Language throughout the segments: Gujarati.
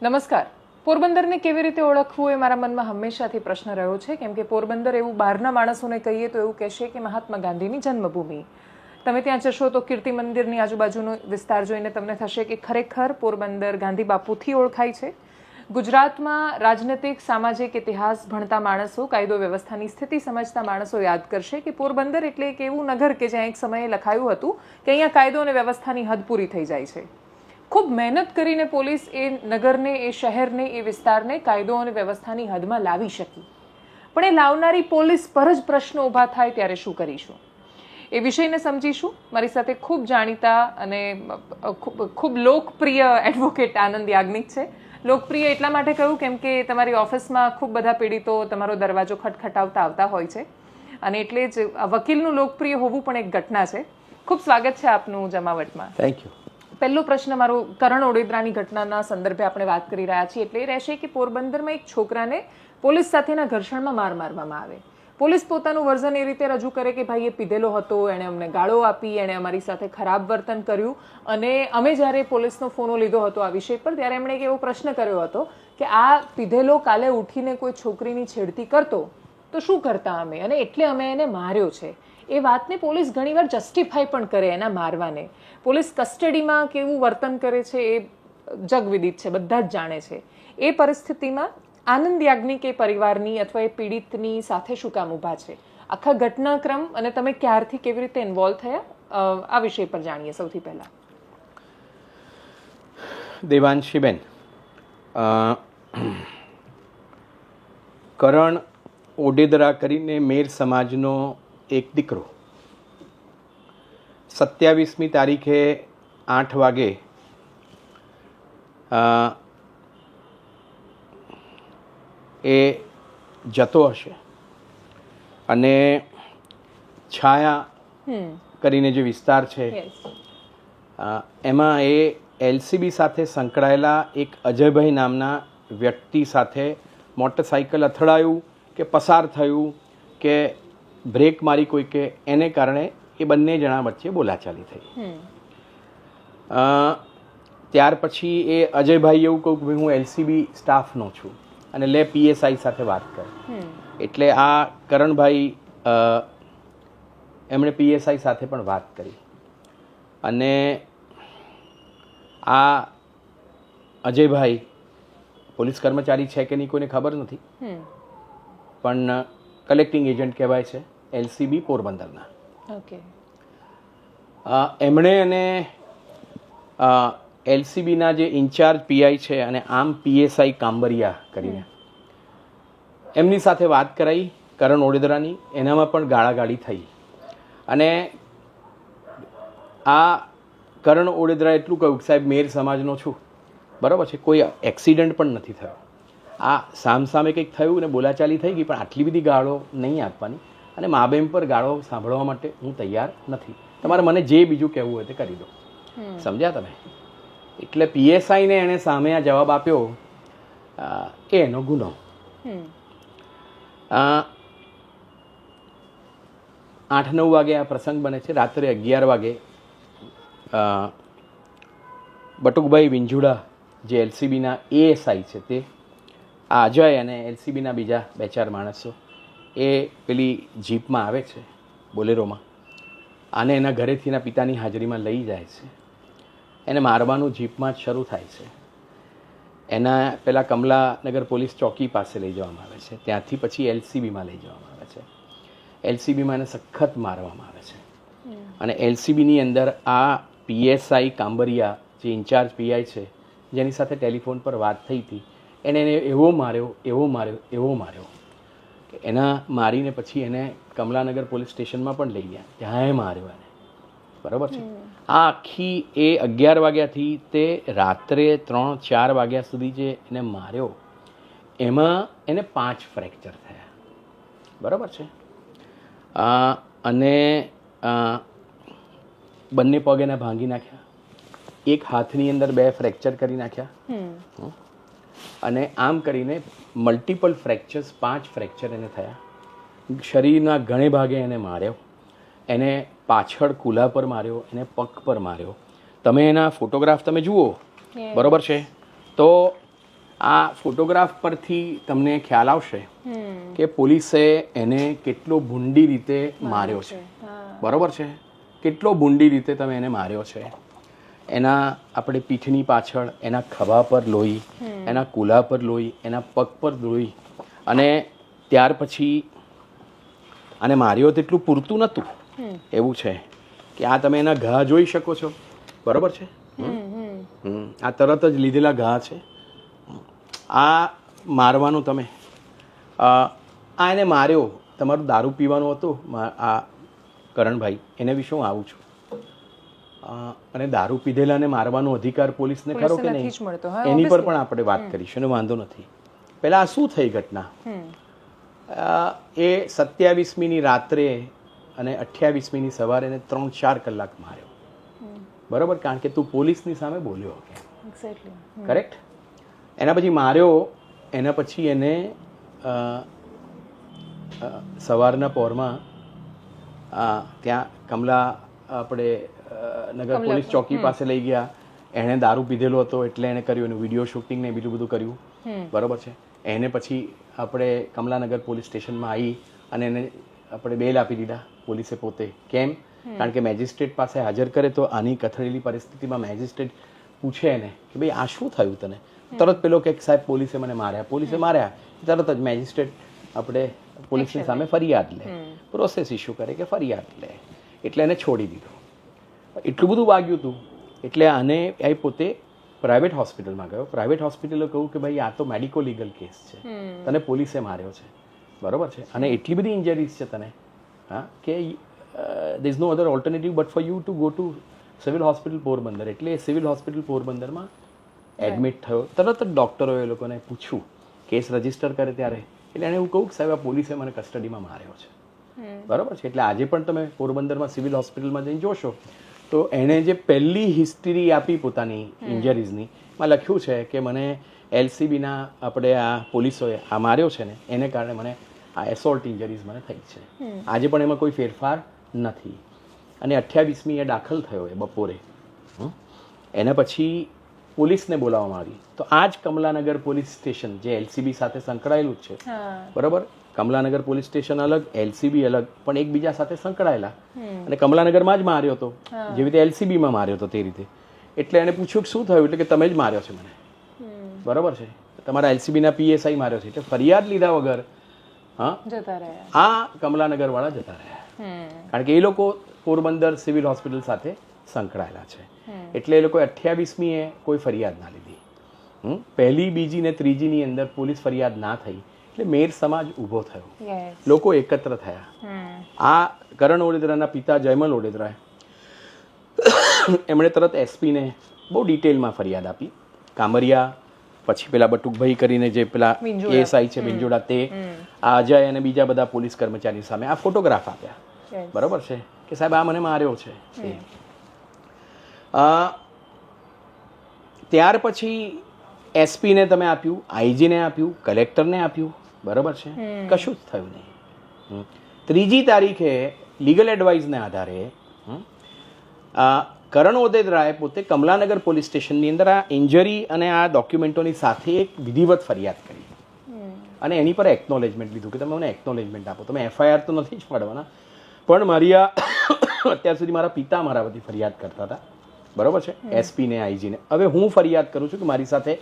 નમસ્કાર. પોરબંદરને કેવી રીતે ઓળખવું એ મારા મનમાં હંમેશાથી પ્રશ્ન રહ્યો છે, કેમ કે પોરબંદર એવું બહારના માણસોને કહીએ તો એવું કહેશે કે મહાત્મા ગાંધીની જન્મભૂમિ. તમે ત્યાં જશો તો કીર્તિ મંદિરની આજુબાજુનો વિસ્તાર જોઈને તમને થશે કે ખરેખર પોરબંદર ગાંધી બાપુથી ઓળખાય છે. ગુજરાતમાં રાજનૈતિક સામાજિક ઇતિહાસ ભણતા માણસો, કાયદો વ્યવસ્થાની સ્થિતિ સમજતા માણસો યાદ કરશે કે પોરબંદર એટલે એક એવું નગર કે જ્યાં એક સમયે લખાયું હતું કે અહીંયા કાયદો અને વ્યવસ્થાની હદ પૂરી થઈ જાય છે. ખૂબ મહેનત કરીને પોલીસ એ નગરને, એ શહેરને, એ વિસ્તારને કાયદો અને વ્યવસ્થાની હદમાં લાવી શકી, પણ એ લાવનારી પોલીસ પર જ પ્રશ્નો ઊભા થાય ત્યારે શું કરીશું એ વિષયને સમજીશું. મારી સાથે ખૂબ જાણીતા અને ખૂબ લોકપ્રિય એડવોકેટ આનંદ યાજ્ઞિક છે. લોકપ્રિય એટલા માટે કહ્યું કેમ કે તમારી ઓફિસમાં ખૂબ બધા પીડિતો તમારો દરવાજો ખટખટાવતા આવતા હોય છે, અને એટલે જ વકીલનું લોકપ્રિય હોવું પણ એક ઘટના છે. ખૂબ સ્વાગત છે આપનું જમાવટમાં. Thank you. પહેલો પ્રશ્ન મારો કરણ ઓડેદરાની ઘટનાના સંદર્ભે આપણે વાત કરી રહ્યા છીએ એટલે એ રહેશે કે પોરબંદરમાં એક છોકરાને પોલીસ સાથેના ઘર્ષણમાં માર મારવામાં આવે. પોલીસ પોતાનું વર્ઝન એ રીતે રજૂ કરે કે ભાઈ એ પીધેલો હતો, એણે અમને ગાળો આપી, એણે અમારી સાથે ખરાબ વર્તન કર્યું, અને અમે જ્યારે પોલીસનો ફોનો લીધો હતો આ વિષય પર ત્યારે એમણે એક એવો પ્રશ્ન કર્યો હતો કે આ પીધેલો કાલે ઉઠીને કોઈ છોકરીની છેડતી કરતો તો શું કરતા અમે, અને એટલે અમે એને માર્યો છે. એ વાતને પોલીસ ઘણીવાર જસ્ટિફાઈ પણ કરે એના મારવાને. પોલીસ કસ્ટડીમાં કેવું વર્તન કરે છે એ જગવિદિત છે, બધા જ જાણે છે. એ પરિસ્થિતિમાં આનંદ યાજ્ઞિક એ પરિવારની અથવા એ પીડિતની સાથે શું કામ ઊભા છે, આખા ઘટનાક્રમ અને તમે ક્યારથી કેવી રીતે ઇન્વોલ્વ થયા, આ વિષય પર જાણીએ સૌથી પહેલા. દેવાંશીબેન, કરણ ઓડેદરા કરીને મેર સમાજનો એક દીકરો 27મી તારીખે 8 વાગે એ જતો હશે, અને છાયા કરીને જે વિસ્તાર છે એમાં એ એલસીબી સાથે સંકળાયેલા એક અજયભાઈ નામના વ્યક્તિ સાથે મોટરસાઇકલ અથડાયું કે પસાર થયું કે બ્રેક મારી કોઈ કે એને કારણે એ બંને જણા વચ્ચે બોલાચાલી થઈ. ત્યાર પછી એ અજયભાઈ એવું કહ્યું કે હું એલસીબી સ્ટાફનો છું અને લે પીએસઆઈ સાથે વાત કર. એટલે આ કરણભાઈ એમણે પીએસઆઈ સાથે પણ વાત કરી, અને આ અજયભાઈ પોલીસ કર્મચારી છે કે નહીં કોઈને ખબર નથી, પણ કલેક્ટિંગ એજન્ટ કહેવાય છે એલસીબી પોરબંદરના. એમણે અને એલસીબીના જે ઇન્ચાર્જ પીઆઈ છે અને આમ પીએસઆઈ કાંબરિયા કરીને એમની સાથે વાત કરાઈ કરણ ઓડેદરાની. એનામાં પણ ગાળાગાળી થઈ, અને આ કરણ ઓડેદરા એટલું કહ્યું કે સાહેબ મેર સમાજનો છું, બરાબર છે, કોઈ એક્સિડન્ટ પણ નથી થયો, આ સામસામે કંઈક થયું ને બોલાચાલી થઈ ગઈ, પણ આટલી બધી ગાળો નહીં આપવાની, અને મા બેન પર ગાળો સાંભળવા માટે હું તૈયાર નથી, તમારે મને જે બીજું કહેવું હોય તે કરી દો. સમજ્યા તમે? એટલે પીએસઆઈને એણે સામે આ જવાબ આપ્યો એ એનો ગુનો. 8-9 વાગે આ પ્રસંગ બને છે. રાત્રે 11 વાગે બટુકભાઈ વિંજુડા જે એલસીબીના એએસઆઈ છે તે આ અજય અને એલસીબીના બીજા 2-4 માણસો એ પેલી જીપમાં આવે છે, બોલેરોમાં, આને એના ઘરેથી એના પિતાની હાજરીમાં લઈ જાય છે. એને મારવાનું જીપમાં જ શરૂ થાય છે. એના પહેલાં કમલાનગર પોલીસ ચોકી પાસે લઈ જવામાં આવે છે, ત્યાંથી પછી એલસીબીમાં લઈ જવામાં આવે છે. એલસીબીમાં એને સખત મારવામાં આવે છે, અને એલસીબીની અંદર આ પીએસઆઈ કાંબરિયા જે ઇન્ચાર્જ પીઆઈ છે જેની સાથે ટેલિફોન પર વાત થઈ હતી, એને એવો માર્યો કે એના મારીને પછી એને કમલાનગર પોલીસ સ્ટેશનમાં પણ લઈ ગયા, ત્યાંય માર્યો એને, બરાબર છે. આ આખી એ 11 વાગ્યાથી તે રાત્રે 3-4 વાગ્યા સુધી જે એને માર્યો એમાં એને 5 ફ્રેક્ચર થયા, બરાબર છે. અને બંને પગ એને ભાંગી નાખ્યા, એક હાથની અંદર 2 ફ્રેક્ચર કરી નાખ્યા, અને આમ કરીને મલ્ટિપલ ફ્રેક્ચર્સ 5 ફ્રેક્ચર એને થયા. શરીરના ઘણે ભાગે એને માર્યો, એને પાછળ કુલા પર માર્યો, એને પગ પર માર્યો. તમે એના ફોટોગ્રાફ તમે જુઓ, બરાબર છે, તો આ ફોટોગ્રાફ પરથી તમને ખ્યાલ આવશે કે પોલીસે એને કેટલો ભૂંડી રીતે માર્યો છે. બરોબર છે? કેટલો ભૂંડી રીતે તમે એને માર્યો છે. એના આપણે પીઠની પાછળ, એના ખભા પર લોહી, એના કુલા પર લોહી, એના પગ પર લોહી, અને ત્યાર પછી આને માર્યો તેટલું પૂરતું નહોતું. એવું છે કે આ તમે એના ઘા જોઈ શકો છો. બરોબર છે? આ તરત જ લીધેલા ઘા છે. આ મારવાનું તમે આ એને માર્યો, તમારું દારૂ પીવાનું હતું આ કરણભાઈ, એને વિશે હું આવું છું. અને દારૂ પીધેલાને મારવાનો અધિકાર પોલીસને ખરો કે નહીં, એની પર પણ આપણે વાત કરીશું, અને વાંધો નથી. પહેલાં આ શું થઈ ઘટના? એ 27મીની રાત્રે અને 28મીની સવારે એને 3-4 કલાક માર્યો. બરોબર? કારણ કે તું પોલીસની સામે બોલ્યો કે કરેક્ટ. એના પછી માર્યો, એના પછી એને સવારના પહોરમાં ત્યાં કમલા આપણે નગર પોલીસ ચોકી પાસે લઈ ગયા. એણે દારૂ પીધેલો હતો એટલે એણે કર્યું, એનું વિડીયો શૂટિંગ ને બીજું બધું કર્યું. બરોબર છે? એને પછી આપણે કમલાનગર પોલીસ સ્ટેશનમાં આવી અને એને આપણે બેલ આપી દીધા પોલીસે પોતે. કેમ? કારણ કે મેજિસ્ટ્રેટ પાસે હાજર કરે તો આની કથળેલી પરિસ્થિતિમાં મેજિસ્ટ્રેટ પૂછે એને કે ભાઈ આ શું થયું તને? તરત પેલો કે સાહેબ પોલીસે મને માર્યા, પોલીસે માર્યા. તરત જ મેજિસ્ટ્રેટ આપણે પોલીસની સામે ફરિયાદ લે, પ્રોસેસ ઇસ્યુ કરે કે ફરિયાદ લે. એટલે એને છોડી દીધો. એટલું બધું વાગ્યું હતું એટલે આને એ પોતે પ્રાઇવેટ હોસ્પિટલમાં ગયો. પ્રાઇવેટ હોસ્પિટલે કહ્યું કે ભાઈ આ તો મેડિકો લીગલ કેસ છે, તને પોલીસે માર્યો છે. બરોબર છે? અને એટલી બધી ઇન્જરીઝ છે તને કે there is no other alternative but for you to go to civil hospital Porbandar. એટલે સિવિલ હોસ્પિટલ પોરબંદરમાં એડમિટ થયો. તરત જ ડૉક્ટરોએ એ લોકોને પૂછ્યું કેસ રજીસ્ટર કરે ત્યારે. એટલે એણે એવું કહ્યું કે સાહેબ આ પોલીસે મને કસ્ટડીમાં માર્યો છે. બરાબર છે? એટલે આજે પણ તમે પોરબંદરમાં સિવિલ હોસ્પિટલમાં જઈને જોશો તો એણે જે પહેલી હિસ્ટ્રી આપી પોતાની ઇન્જરીઝની, એમાં લખ્યું છે કે મને એલસીબીના આપણે આ પોલીસોએ આ માર્યો છે ને એને કારણે મને આ એસોલ્ટ ઇન્જરીઝ મને થઈ છે. આજે પણ એમાં કોઈ ફેરફાર નથી. અને 28મી એ દાખલ થયો એ બપોરે. એના પછી પોલીસને બોલાવવામાં આવી. તો આ જ કમલાનગર પોલીસ સ્ટેશન જે એલસીબી સાથે સંકળાયેલું જ છે. બરાબર? કમલાનગર પોલીસ સ્ટેશન અલગ, એલસીબી અલગ, પણ એકબીજા સાથે સંકળાયેલા. અને કમલાનગરમાં જ માર્યો હતો, જેવી રીતે એલસીબીમાં માર્યો હતો તે રીતે. એટલે એને પૂછ્યું કે શું થયું? એટલે કે તમે જ માર્યો છે મને. બરાબર છે? તમારા એલસીબીના પીએસઆઈ માર્યો છે. એટલે ફરિયાદ લીધા વગર આ કમલાનગર વાળા જતા રહ્યા. કારણ કે એ લોકો પોરબંદર સિવિલ હોસ્પિટલ સાથે સંકળાયેલા છે. એટલે એ લોકો 28મીએ કોઈ ફરિયાદ ના લીધી. પહેલી, બીજી ને ત્રીજીની અંદર પોલીસ ફરિયાદ ના થઈ એટલે મેર સમાજ ઊભો થયો, લોકો એકત્ર થયા. આ કરણ ઓડેદરાના પિતા જયમલ ઓડેદરાએ એમણે તરત એસપીને બહુ ડિટેલમાં ફરિયાદ આપી. કામરિયા, પછી પેલા બટુકભાઈ કરીને જે પેલા એએસઆઈ છે વિંજોડા, તે આ અજય અને બીજા બધા પોલીસ કર્મચારી સામે આ ફોટોગ્રાફ આપ્યા. બરોબર છે? કે સાહેબ આ મને માર્યો છે. ત્યાર પછી એસપીને તમે આપ્યું, આઈજીને આપ્યું, કલેક્ટરને આપ્યું. બરોબર છે? કશું જ થયું નહીં. 3જી તારીખે લીગલ એડવાઇસને આધારે કરણ ઓડેદરાએ પોતે કમલાનગર પોલીસ સ્ટેશનની અંદર આ ઇન્જરી અને આ ડોક્યુમેન્ટોની સાથે એક વિધિવત ફરિયાદ કરી અને એની પર એકનોલેજમેન્ટ લીધું કે તમે મને એકનોલેજમેન્ટ આપો. તમે એફઆઈઆર તો નથી જ પાડવાના, પણ મારી આ અત્યાર સુધી મારા પિતા મારા બધી ફરિયાદ કરતા હતા. બરોબર છે? એસપીને, આઈજીને. હવે હું ફરિયાદ કરું છું કે મારી સાથે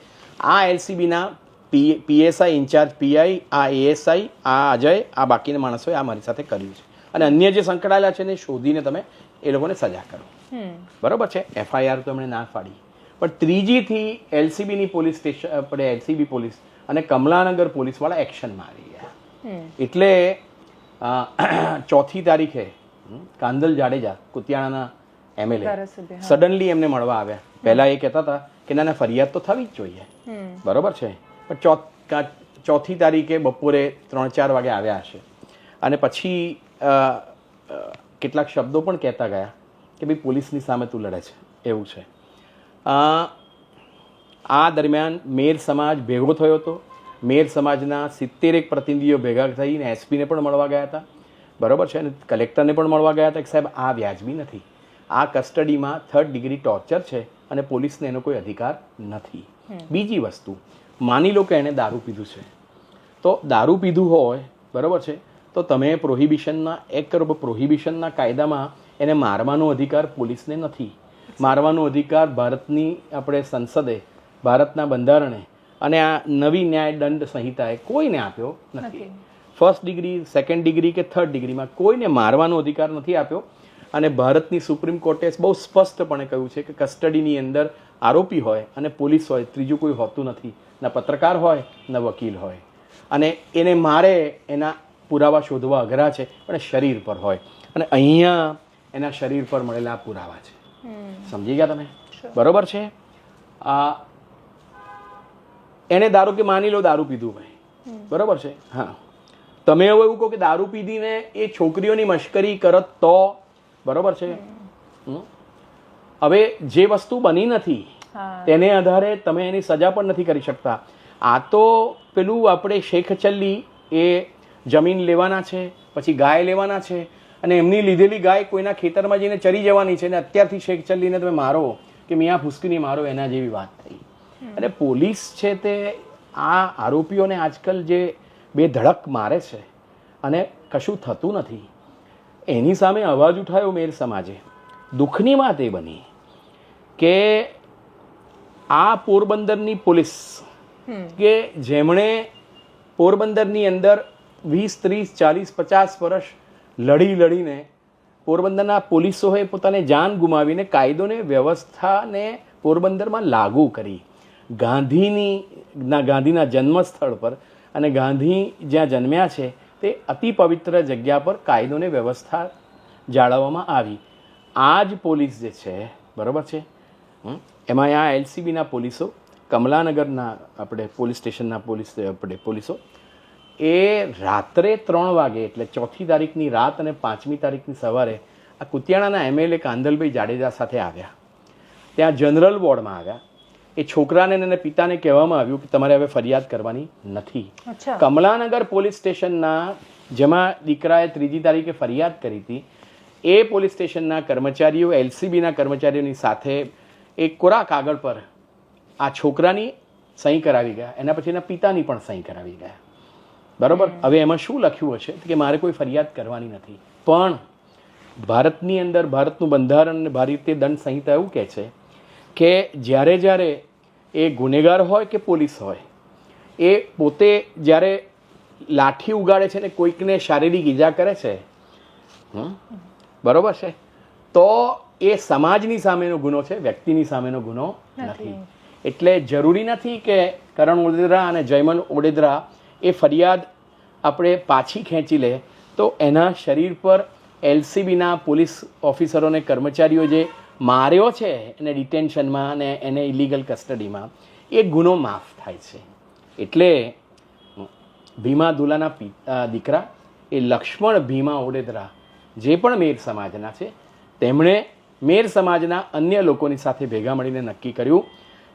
આ એલસીબીના પીએસઆઈ ઇન્ચાર્જ, પીઆઈ, આ એએસઆઈ, આ અજય, આ બાકીના માણસોએ આ મારી સાથે કર્યું છે. અને અન્ય જે સંકળાયેલા છે એને શોધીને તમે એ લોકોને સજા કરો. બરોબર છે? એફઆઈઆર તો એમણે ના પાડી, પણ 3જીથી એલસીબીની પોલીસ સ્ટેશન, આપણે એલસીબી પોલીસ અને કમલાનગર પોલીસવાળા એક્શનમાં આવી ગયા. એટલે 4મી તારીખે કાંદલ જાડેજા, કુતિયાણાના એમએલએ, સડનલી એમને મળવા આવ્યા. પહેલા એ કહેતા હતા કે ના ફરિયાદ તો થવી જ જોઈએ. બરોબર છે? પણ 4મી તારીખે બપોરે 3-4 વાગે આવ્યા હશે. અને પછી કેટલાક શબ્દો પણ કહેતા ગયા કે ભાઈ પોલીસની સામે તું લડે છે, એવું છે. આ દરમિયાન મેર સમાજ ભેગો થયો હતો. મેર સમાજના 70 પ્રતિનિધિઓ ભેગા થઈને એસપીને પણ મળવા ગયા હતા. બરોબર છે? અને કલેક્ટરને પણ મળવા ગયા હતા કે સાહેબ આ વ્યાજબી નથી, આ કસ્ટડીમાં 3rd ડિગ્રી ટોર્ચર છે અને પોલીસને એનો કોઈ અધિકાર નથી. બીજી વસ્તુ, માની લો કે એણે દારૂ પીધું છે, તો દારૂ પીધું હોય, બરાબર છે, તો તમે પ્રોહિબિશનના કાયદામાં એને મારવાનો અધિકાર પોલીસને નથી. મારવાનો અધિકાર ભારતની આપણે સંસદે, ભારતના બંધારણે અને આ નવી ન્યાય દંડ સંહિતાએ કોઈને આપ્યો નથી. ફર્સ્ટ ડિગ્રી, સેકન્ડ ડિગ્રી કે થર્ડ ડિગ્રીમાં કોઈને મારવાનો અધિકાર નથી આપ્યો. અને ભારતની સુપ્રીમ કોર્ટે બહુ સ્પષ્ટપણે કહ્યું છે કે કસ્ટડીની અંદર આરોપી હોય અને પોલીસ હોય, ત્રીજું કોઈ હોતું નથી. ના પત્રકાર હોય, ના વકીલ હોય. અને એને મારે એના પુરાવા શોધવા અઘરા છે, પણ શરીર પર હોય. અને અહીંયા એના શરીર પર મળેલા પુરાવા છે. સમજી ગયા તમે? બરોબર છે. આ એને દારૂ, કે માની લો દારૂ પીધું ભાઈ, બરોબર છે. હા, તમે હવે એવું કહો કે દારૂ પીધીને એ છોકરીઓની મશ્કરી કરત તો, બરોબર છે. હવે જે વસ્તુ બની નથી તેને આધારે તમે એની સજા પણ નથી કરી શકતા. આ તો પેલું આપણે શેખ ચલ્લી એ જમીન લેવાના છે, પછી ગાય લેવાના છે, અને એમની લીધેલી ગાય કોઈના ખેતરમાં જઈને ચરી જવાની છે, અને અત્યારથી શેખ ચલ્લીને તમે મારો કે મિયા ફૂસકીને મારો, એના જેવી વાત થઈ. અને પોલીસ છે તે આ આરોપીઓને આજકાલ જે બે ધડક મારે છે અને કશું થતું નથી, એની સામે અવાજ ઉઠાયો મેર સમાજે. દુઃખની વાત એ બની કે આ પોરબંદરની પોલીસ કે જેમણે પોરબંદરની અંદર 20, 30, 40, 50 વર્ષ લડીને પોરબંદરના પોલીસોએ પોતાને જાન ગુમાવીને કાયદોને, વ્યવસ્થાને પોરબંદરમાં લાગુ કરી. ગાંધીના જન્મસ્થળ પર અને ગાંધી જ્યાં જન્મ્યા છે તે અતિ પવિત્ર જગ્યા પર કાયદોને, વ્યવસ્થા જાળવવામાં આવી. આ જ પોલીસ જે છે, બરાબર છે, એમાં આ એલસીબીના પોલીસો, કમલાનગરના આપણે પોલીસ સ્ટેશનના પોલીસો એ રાત્રે 3 વાગે, એટલે 4મી તારીખની રાત અને 5મી તારીખની સવારે આ કુતિયાણાના MLA કાંદલભાઈ જાડેજા સાથે આવ્યા. ત્યાં જનરલ વોર્ડમાં આવ્યા. એ છોકરાને અને પિતાને કહેવામાં આવ્યું કે તમારે હવે ફરિયાદ કરવાની નથી. કમલાનગર પોલીસ સ્ટેશનના, જેમાં દીકરાએ 3જી તારીખે ફરિયાદ કરી હતી, એ પોલીસ સ્ટેશનના કર્મચારીઓ, એલસીબીના કર્મચારીઓની સાથે એક કોરા કાગળ પર આ છોકરાની સહી કરાવી ગયા. એના પછી એના પિતાની પણ સહી કરાવી ગયા. બરોબર. હવે એમાં શું લખ્યું હશે કે મારે કોઈ ફરિયાદ કરવાની નથી, પણ ભારતની અંદર ભારતનું બંધારણ અને ભારતીય દંડ સંહિતા એવું કહે છે કે જ્યારે એ ગુનેગાર હોય કે પોલીસ હોય, એ પોતે જ્યારે લાઠી ઉગાડે છે ને કોઈકને શારીરિક ઈજા કરે છે, બરોબર છે, તો એ સમાજની સામેનો ગુનો છે, વ્યક્તિની સામેનો ગુનો નથી. એટલે જરૂરી નથી કે કરણ ઓડેદરા અને જયમન ઓડેદરા એ ફરિયાદ આપણે પાછી ખેંચી લે તો એના શરીર પર એલસીબીના પોલીસ ઓફિસરોને, કર્મચારીઓ જે માર્યો છે એને ડિટેન્શનમાં અને એને ઇલીગલ કસ્ટડીમાં, એ ગુનો માફ થાય છે. એટલે ભીમા દુલાના દીકરા એ લક્ષ્મણ ભીમા ઓડેદરા જે પણ મેર સમાજના છે, તેમણે મેર સમાજના અન્ય લોકોની સાથે ભેગા મળીને નક્કી કર્યું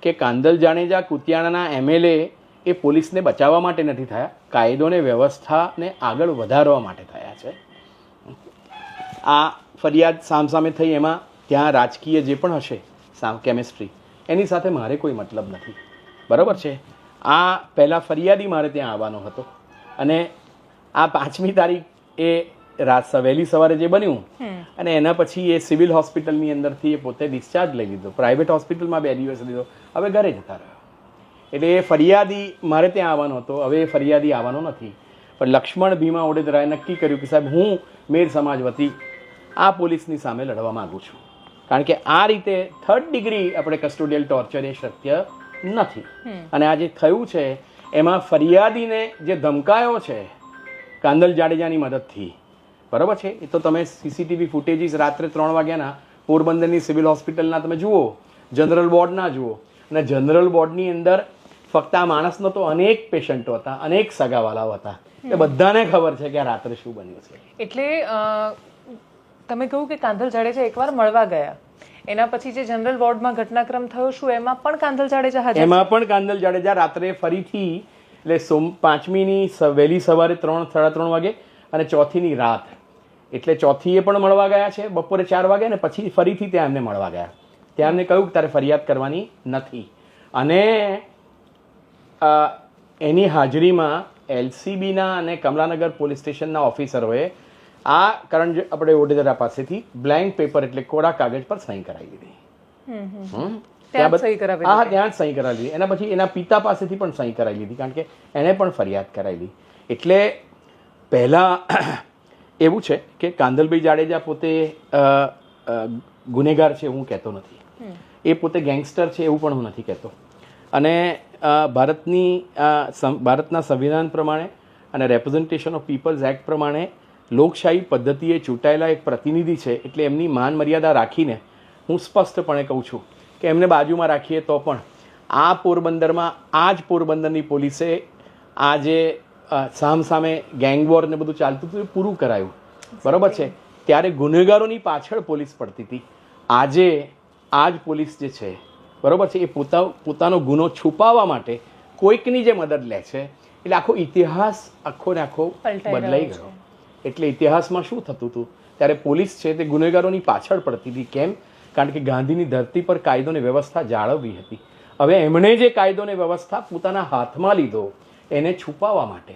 કે કાંદલ જાડેજા કુતિયાણાના MLA એ પોલીસને બચાવવા માટે નથી થયા, કાયદોને, વ્યવસ્થાને આગળ વધારવા માટે થયા છે. આ ફરિયાદ સામસામે થઈ, એમાં ત્યાં રાજકીય જે પણ હશે કેમિસ્ટ્રી, એની સાથે મારે કોઈ મતલબ નથી, બરાબર છે. આ પહેલાં ફરિયાદી મારે ત્યાં આવવાનો હતો, અને આ 5મી તારીખ એ વહેલી સવારે જે બન્યું, અને એના પછી એ સિવિલ હોસ્પિટલની અંદરથી એ પોતે ડિસ્ચાર્જ લઈ લીધો, પ્રાઇવેટ હોસ્પિટલમાં 2 દિવસ લીધો, હવે ઘરે જતા રહ્યો. એટલે એ ફરિયાદી મારે ત્યાં આવવાનો હતો, હવે એ ફરિયાદી આવવાનો નથી. પણ લક્ષ્મણ ભીમા ઓડેદરાએ નક્કી કર્યું કે સાહેબ, હું મેર સમાજ વતી આ પોલીસની સામે લડવા માગું છું, કારણ કે આ રીતે 3rd ડિગ્રી આપણે કસ્ટોડિયલ ટોર્ચર એ શક્ય નથી. અને આ જે થયું છે એમાં ફરિયાદીને જે ધમકાયો છે કાંદલ જાડેજાની મદદથી, બરાબર છે, એ તો તમે CCTV ફૂટેજીસ રાત્રે 3 વાગ્યાના પોરબંદરની સિવિલ હોસ્પિટલના તમે જુઓ, જનરલ વોર્ડના જુઓ. અને જનરલ વોર્ડની અંદર ફક્ત આ માણસનો તો અનેક પેશન્ટો હતા, અનેક સગાવાલાઓ હતા, એ બધાને ખબર છે કે આ રાત્રે શું બન્યું છે. એટલે તમે કહ્યું કે કાંધલ જાડેજા એકવાર મળવા ગયા, એના પછી જે જનરલ વોર્ડમાં ઘટનાક્રમ થયો, શું એમાં પણ કાંધલ જાડેજા હાજર? એમાં પણ કાંધલ જાડેજા રાત્રે ફરીથી, એટલે 5મીની વહેલી સવારે 3, 3:30 વાગે અને 4થીની રાત, એટલે 4થીએ પણ મળવા ગયા છે બપોરે 4 વાગે, અને પછી ફરીથી ત્યાં એમને મળવા ગયા. ત્યાં એમને કહ્યું કે તારે ફરિયાદ કરવાની નથી. અને એની હાજરીમાં એલસીબીના અને કમલાનગર પોલીસ સ્ટેશનના ઓફિસરોએ આ કરણ આપણે ઓડેદરા પાસેથી બ્લેન્ક પેપર એટલે કોરા કાગળ પર સહી કરાવી દીધી. ત્યાં સહી કરાવી હા, ત્યાં જ સહી કરાવી લીધી. એના પછી એના પિતા પાસેથી પણ સહી કરાવી લીધી, કારણ કે એણે પણ ફરિયાદ કરાવી. એટલે પહેલાં એવું છે કે કાંદલભાઈ જાડેજા પોતે ગુનેગાર છે હું કહેતો નથી, એ પોતે ગેંગસ્ટર છે એવું પણ હું નથી કહેતો. અને ભારતના સંવિધાન પ્રમાણે અને રેપ્રેઝન્ટેશન ઓફ પીપલ્સ એક્ટ પ્રમાણે લોકશાહી પદ્ધતિએ ચૂંટાયેલા એક પ્રતિનિધિ છે, એટલે એમની માન મર્યાદા રાખીને હું સ્પષ્ટપણે કહું છું કે એમને બાજુમાં રાખીએ તો પણ આ પોરબંદરમાં આ જ પોરબંદરની પોલીસે આ જે સામસામે ગેંગ વોર ને બધું ચાલતું હતું એ પૂરું કરાયું. બરાબર છે? ત્યારે ગુનેગારોની પાછળ પોલીસ પડતી હતી. આજે આ જ પોલીસ જે છે, બરાબર છે, એ પોતાનો ગુનો છુપાવવા માટે કોઈકની જે મદદ લે છે, એટલે આખો ઇતિહાસ આખો ને આખો બદલાઈ ગયો. એટલે ઇતિહાસમાં શું થતું હતું ત્યારે પોલીસ છે તે ગુનેગારોની પાછળ પડતી હતી. કેમ? કારણ કે ગાંધીની ધરતી પર કાયદો ને વ્યવસ્થા જાળવવી હતી. હવે એમણે જે કાયદો ને વ્યવસ્થા પોતાના હાથમાં લીધો એને છુપાવવા માટે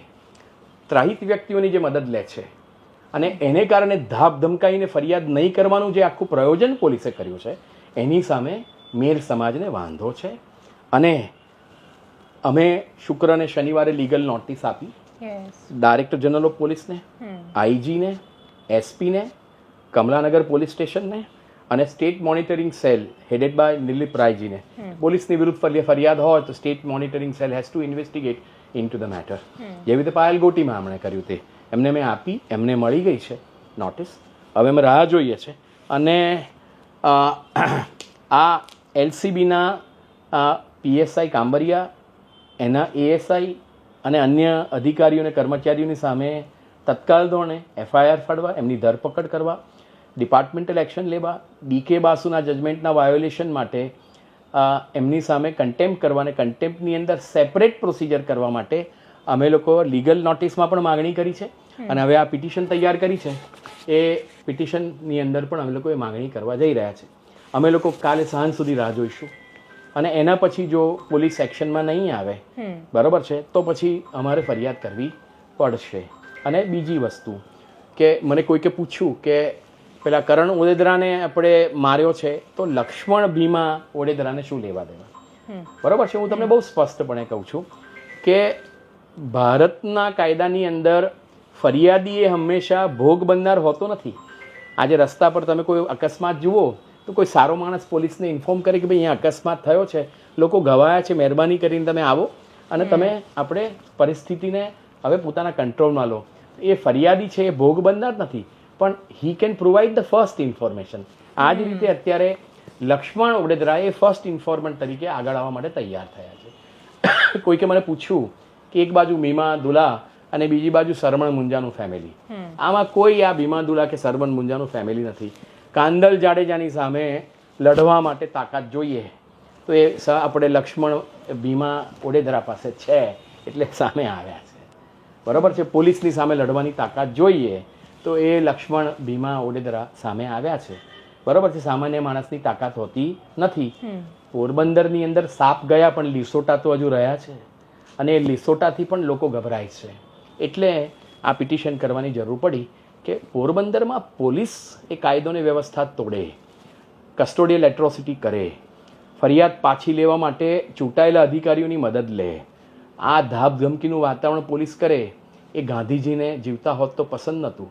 ત્રાહિત વ્યક્તિઓની જે મદદ લે છે, અને એને કારણે ધાપ ધમકાઈને ફરિયાદ નહીં કરવાનું જે આખું પ્રયોજન પોલીસે કર્યું છે, એની સામે મેર સમાજને વાંધો છે. અને અમે શુક્ર અને શનિવારે લીગલ નોટિસ આપી ડાયરેક્ટર જનરલ ઓફ પોલીસને, આઈજીને, એસપીને, કમલાનગર પોલીસ સ્ટેશનને અને state monitoring cell headed by Nilip રાયજીને. પોલીસની વિરુદ્ધ ફરિયાદ હોય તો state monitoring cell has to investigate into the matter. જેવી રીતે પાયલ ગોટીમાં આપણે કર્યું તે એમને મેં આપી, એમને મળી ગઈ છે નોટિસ. હવે અમે રાહ જોઈએ છે. અને આ એલસીબીના પીએસઆઈ કાંબરિયા, એના એએસઆઈ અને અન્ય અધિકારીઓ અને કર્મચારીઓની સામે તત્કાલ ધોરણે એફઆઈઆર ફાડવા, એમની ધરપકડ કરવા, ડિપાર્ટમેન્ટલ એક્શન લેવા, ડીકે બાસુના જજમેન્ટના વાયોલેશન માટે એમની સામે કન્ટેમ્પ્ટ કરવા અને કન્ટેમ્પ્ટની અંદર સેપરેટ પ્રોસિજર કરવા માટે અમે લોકો લીગલ નોટિસમાં પણ માગણી કરી છે. અને હવે આ પિટિશન તૈયાર કરી છે, એ પિટિશનની અંદર પણ અમે લોકો એ માગણી કરવા જઈ રહ્યા છે. અમે લોકો કાલે સાંજ સુધી રાહ જોઈશું, અને એના પછી જો પોલીસ એક્શનમાં નહીં આવે, બરાબર છે, તો પછી અમારે ફરિયાદ કરવી પડશે. અને બીજી વસ્તુ કે મને કોઈકે પૂછ્યું કે પેલા કરણ ઓડેદરાને આપણે માર્યો છે તો લક્ષ્મણ ભીમા ઓડેદરાને શું લેવા દેવા? બરાબર છે? હું તમને બહુ સ્પષ્ટપણે કહું છું કે ભારતના કાયદાની અંદર ફરિયાદી એ હંમેશા ભોગ બનનાર હોતો નથી. આજે રસ્તા પર તમે કોઈ અકસ્માત જુઓ તો કોઈ સારો માણસ પોલીસને ઇન્ફોર્મ કરે કે ભાઈ અહીંયા અકસ્માત થયો છે, લોકો ઘવાયા છે, મહેરબાની કરીને તમે આવો અને તમે આપણે પરિસ્થિતિને હવે પોતાના કંટ્રોલમાં લો. એ ફરિયાદી છે એ ભોગ બનનાર નથી, પણ he can provide the first information. આ જ રીતે અત્યારે લક્ષ્મણ ઓડેદરા એ ફર્સ્ટ ઇન્ફોર્મન્ટ તરીકે આગળ આવવા માટે તૈયાર થયા છે. કોઈકે મને પૂછ્યું કે એક બાજુ મીમા દુલા અને બીજી બાજુ સરમણ મુંજાનું ફેમિલી, આમાં કોઈ આ ભીમા દુલા કે સરમણ મુંજાનું ફેમિલી નથી. કાંદલ જાડેજાની સામે લડવા માટે તાકાત જોઈએ તો એ આપણે લક્ષ્મણ ભીમા ઓડેદરા પાસે છે એટલે સામે આવ્યા છે. બરાબર છે? પોલીસની સામે લડવાની તાકાત જોઈએ તો એ લક્ષ્મણ ભીમા ઓડેદરા સામે આવ્યા છે. બરાબર છે? સામાન્ય માણસની તાકાત હોતી નથી. પોરબંદરની અંદર સાપ ગયા પણ લીસોટા તો હજુ રહ્યા છે, અને એ લીસોટાથી પણ લોકો ગભરાય છે. એટલે આ પિટિશન કરવાની જરૂર પડી કે પોરબંદરમાં પોલીસ એ કાયદોની વ્યવસ્થા તોડે, કસ્ટોડિયલ એટ્રોસિટી કરે, ફરિયાદ પાછી લેવા માટે ચૂંટાયેલા અધિકારીઓની મદદ લે, આ ધાપ ધમકીનું વાતાવરણ પોલીસ કરે, એ ગાંધીજીને જીવતા હોત તો પસંદ નહોતું.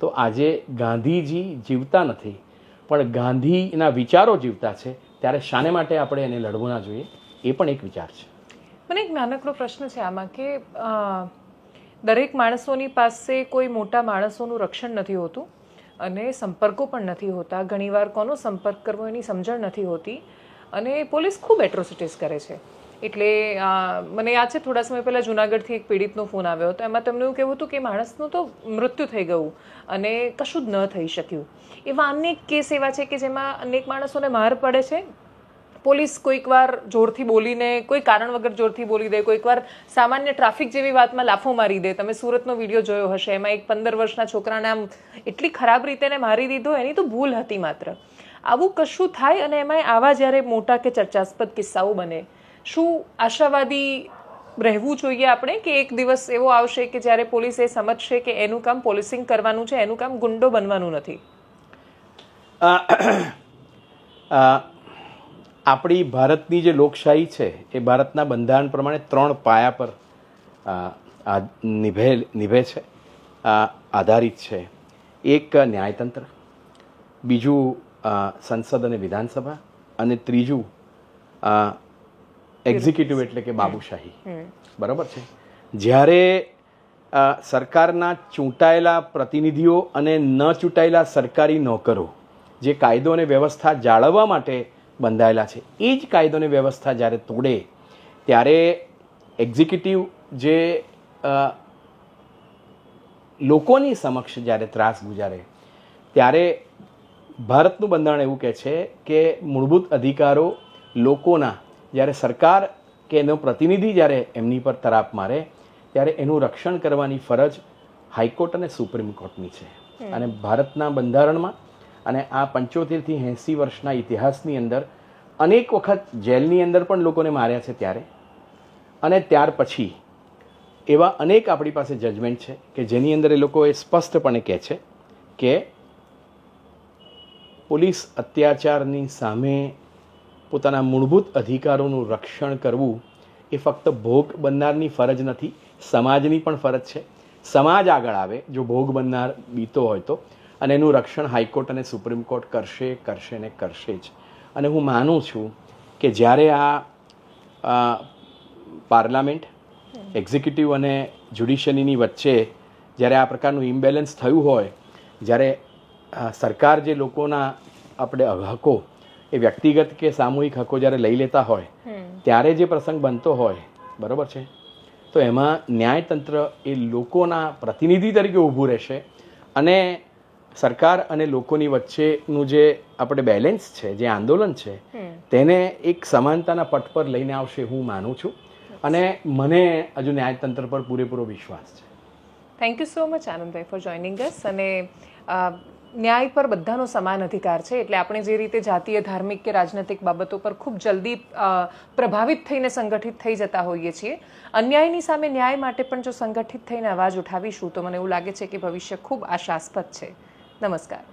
તો આજે ગાંધીજી જીવતા નથી પણ ગાંધીના વિચારો જીવતા છે, ત્યારે શાને માટે આપણે એને લડવું ના જોઈએ? એ પણ એક વિચાર છે. મને એક નાનકડો પ્રશ્ન છે આમાં કે દરેક માણસોની પાસે કોઈ મોટા માણસોનું રક્ષણ નથી હોતું અને સંપર્કો પણ નથી હોતા. ઘણીવાર કોનો સંપર્ક કરવો એની સમજણ નથી હોતી અને પોલીસ ખૂબ એટ્રોસિટીઝ કરે છે. એટલે મને યાદ છે થોડા સમય પહેલાં જુનાગઢથી એક પીડિતનો ફોન આવ્યો હતો. એમાં તેમનું એવું કહેવું હતું કે માણસનું તો મૃત્યુ થઈ ગયું અને કશું જ ન થઈ શક્યું. એવા અનેક કેસ એવા છે કે જેમાં અનેક માણસોને માર પડે છે. પોલીસ કોઈક વાર જોરથી બોલીને, કોઈ કારણ વગર જોરથી બોલી દે, કોઈક વાર સામાન્ય ટ્રાફિક જેવી વાતમાં લાફો મારી દે. તમે સુરતનો વિડીયો જોયો હશે, એમાં એક 15 વર્ષના છોકરાને આમ એટલી ખરાબ રીતે મારી દીધો, એની તો ભૂલ હતી માત્ર. આવું કશું થાય અને એમાં આવા જ્યારે મોટા કે ચર્ચાસ્પદ કિસ્સાઓ બને, શું આશાવાદી રહેવું જોઈએ આપણે કે એક દિવસ એવો આવશે કે જ્યારે પોલીસ એ સમજશે કે એનું કામ પોલીસિંગ કરવાનું છે, એનું કામ ગુંડો બનવાનું નથી? આપણી ભારતની જે લોકશાહી છે એ ભારતના બંધારણ પ્રમાણે 3 પાયા પર નિભે છે, આધારિત છે. એક ન્યાયતંત્ર, બીજું સંસદ અને વિધાનસભા, અને ત્રીજું એક્ઝિક્યુટિવ એટલે કે બાબુશાહી. બરાબર છે. જ્યારે સરકારના ચૂંટાયેલા પ્રતિનિધિઓ અને ન ચૂંટાયેલા સરકારી નોકરો જે કાયદો અને વ્યવસ્થા જાળવવા માટે બંધાયેલા છે, એ જ કાયદો અને વ્યવસ્થા જ્યારે તોડે ત્યારે એક્ઝિક્યુટિવ જે લોકોની સમક્ષ જ્યારે ત્રાસ ગુજારે ત્યારે ભારતનું બંધારણ એવું કહે છે કે મૂળભૂત અધિકારો લોકોના જ્યારે સરકાર કે એનો પ્રતિનિધિ જ્યારે એમની પર તરાપ મારે ત્યારે એનું રક્ષણ કરવાની ફરજ હાઈકોર્ટ અને સુપ્રીમ કોર્ટની છે. અને ભારતના બંધારણમાં અને આ 75 થી 80 વર્ષના ઇતિહાસની અંદર અનેક વખત જેલની અંદર પણ લોકોને માર્યા છે ત્યારે, અને ત્યાર પછી એવા અનેક આપણી પાસે જજમેન્ટ છે કે જેની અંદર એ લોકો એ સ્પષ્ટપણે કહે છે કે પોલીસ અત્યાચારની સામે પોતાના મૂળભૂત અધિકારોનું રક્ષણ કરવું એ ફક્ત ભોગ બનનારની ફરજ નથી, સમાજની પણ ફરજ છે. સમાજ આગળ આવે જો ભોગ બનનાર બીતો હોય તો, અને એનું રક્ષણ હાઈકોર્ટ અને સુપ્રીમ કોર્ટ કરશે ને કરશે જ. અને હું માનું છું કે જ્યારે આ પાર્લામેન્ટ, એક્ઝિક્યુટિવ અને જ્યુડિશિયરીની વચ્ચે જ્યારે આ પ્રકારનું ઇમ્બેલેન્સ થયું હોય, જ્યારે સરકાર જે લોકોના આપણે હકો એ વ્યક્તિગત કે સામૂહિક હકો જ્યારે લઈ લેતા હોય ત્યારે જે પ્રસંગ બનતો હોય, બરાબર છે, તો એમાં ન્યાયતંત્ર એ લોકોના પ્રતિનિધિ તરીકે ઊભું રહેશે અને સરકાર અને લોકોની વચ્ચેનું જે આપણે બેલેન્સ છે, જે આંદોલન છે, તેને એક સમાનતાના પટ પર લઈને આવશે હું માનું છું. અને મને હજુ ન્યાયતંત્ર પર પૂરેપૂરો વિશ્વાસ છે. થેન્ક યુ સો મચ આનંદભાઈ ફોર જોઈનિંગ અસ. અને ન્યાય પર બધાનો સમાન અધિકાર છે, એટલે આપણે જે રીતે જાતીય, ધાર્મિક કે રાજનૈતિક બાબતો પર ખૂબ જલ્દી પ્રભાવિત થઈને સંગઠિત થઈ જતા હોઈએ છીએ, અન્યાયની સામે ન્યાય માટે પણ જો સંગઠિત થઈને અવાજ ઉઠાવીશું તો મને એવું લાગે છે કે ભવિષ્ય ખૂબ આશાસ્પદ છે. નમસ્કાર.